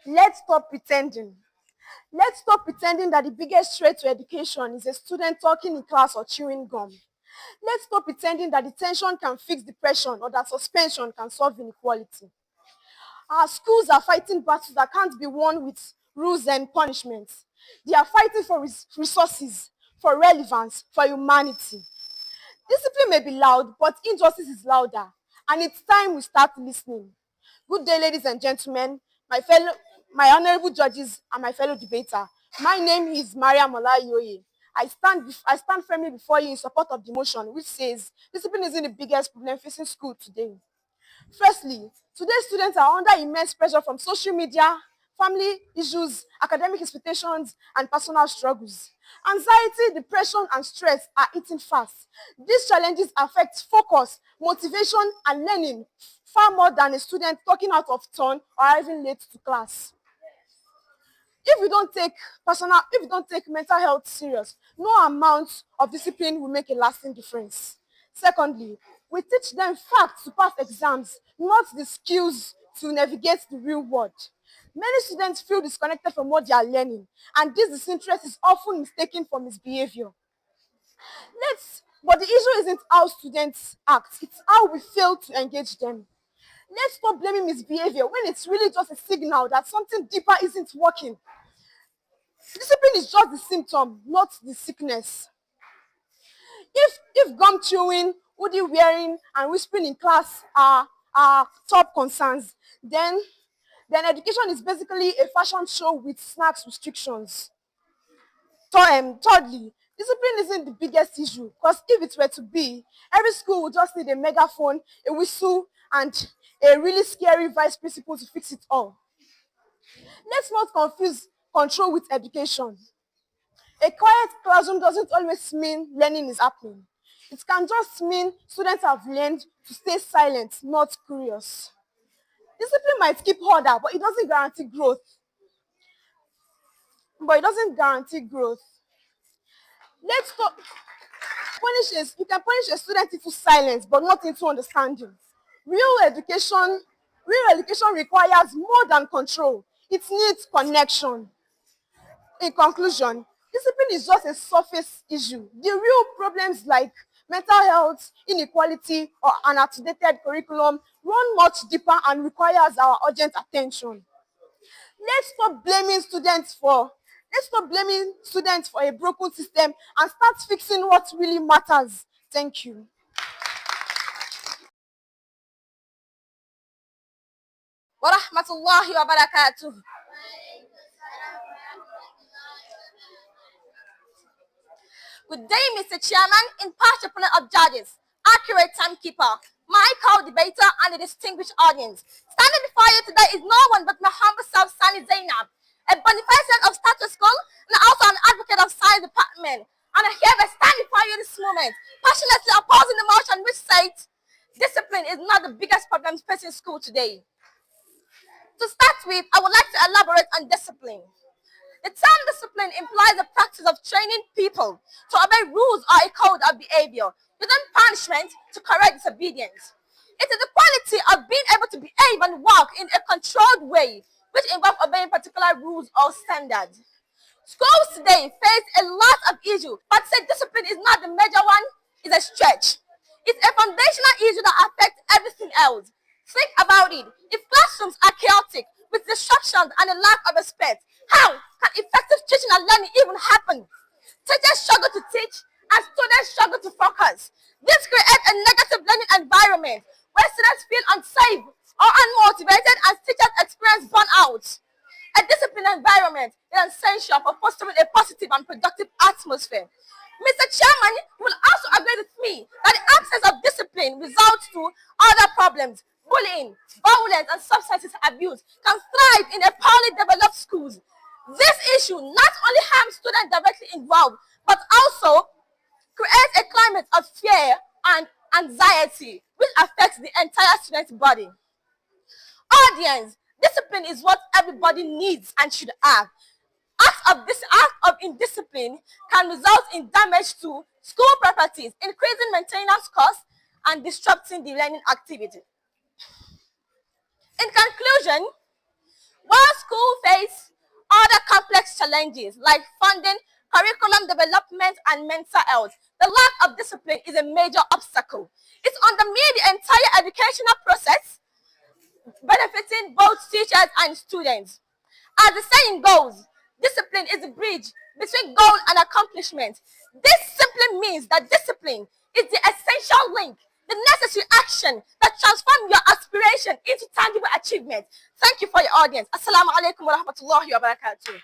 Let's stop pretending. Let's stop pretending that the biggest threat to education is a student talking in class or chewing gum. Let's stop pretending that detention can fix depression or that suspension can solve inequality. Our schools are fighting battles that can't be won with rules and punishments. They are fighting for resources, for relevance, for humanity. Discipline may be loud, but injustice is louder. And it's time we start listening. Good day, ladies and gentlemen, my honorable judges, and my fellow debater. My name is Maria Molayoye. I stand firmly before you in support of the motion, which says discipline isn't the biggest problem facing school today. Firstly, today's students are under immense pressure from social media, family issues, academic expectations, and personal struggles. Anxiety, depression, and stress are eating fast. These challenges affect focus, motivation, and learning far more than a student talking out of turn or arriving late to class. If we don't take mental health serious, no amount of discipline will make a lasting difference. Secondly, we teach them facts to pass exams, not the skills to navigate the real world. Many students feel disconnected from what they are learning, and this disinterest is often mistaken for misbehavior. But the issue isn't how students act, it's how we fail to engage them. Let's stop blaming misbehavior when it's really just a signal that something deeper isn't working. Discipline is just the symptom, not the sickness. If gum chewing, hoodie wearing, and whispering in class are top concerns, then education is basically a fashion show with snacks restrictions. Thirdly, discipline isn't the biggest issue, because if it were to be, every school would just need a megaphone, a whistle, and a really scary vice principal to fix it all. Let's not confuse control with education. A quiet classroom doesn't always mean learning is happening. It can just mean students have learned to stay silent, not curious. Discipline might keep order, but it doesn't guarantee growth. Let's talk. You can punish a student into silence, but not into understanding. Real education, real education requires more than control. It needs connection. In conclusion, discipline is just a surface issue. The real problems like mental health, inequality, or an outdated curriculum run much deeper and requires our urgent attention. Let's stop blaming students for a broken system and start fixing what really matters. Thank you. Wa rahmatullahi wa barakatuh. Good day, Mr. Chairman, impartial panel of judges, accurate timekeeper, my co-debater, and the distinguished audience. Standing before you today is no one but my humble self, Sani Zainab, a beneficent of status quo and also an advocate of science department. And I hereby stand before you this moment, passionately opposing the motion which states discipline is not the biggest problem facing school today. To start with, I would like to elaborate on discipline. The term discipline implies the practice of training people to obey rules or a code of behavior, using punishment to correct disobedience. It is the quality of being able to behave and work in a controlled way, which involves obeying particular rules or standards. Schools today face a lot of issues, but to say discipline is not the major one is a stretch. It's a foundational issue that affects everything else. Think about it. If classrooms are chaotic, with disruptions and a lack of respect, how can effective teaching and learning even happen? Teachers struggle to teach and students struggle to focus. This creates a negative learning environment where students feel unsafe or unmotivated and teachers experience burnout. A disciplined environment is essential for fostering a positive and productive atmosphere. Mr. Chairman, you will also agree with me that the absence of discipline results to other problems. Bullying, violence, and substance abuse can thrive in a poorly developed schools. This issue not only harms students directly involved, but also creates a climate of fear and anxiety, which affects the entire student body. Audience, discipline is what everybody needs and should have. Act of indiscipline can result in damage to school properties, increasing maintenance costs, and disrupting the learning activity. In conclusion, While school face other complex challenges like funding, curriculum development, and mental health, the lack of discipline is a major obstacle. It undermines the entire educational process, benefiting both teachers and students. As the saying goes, discipline is the bridge between goal and accomplishment. This simply means that discipline is the essential link, the necessary action that transforms your aspiration into tangible achievement. Thank you for your audience. Assalamu alaikum wa rahmatullahi wa barakatuh.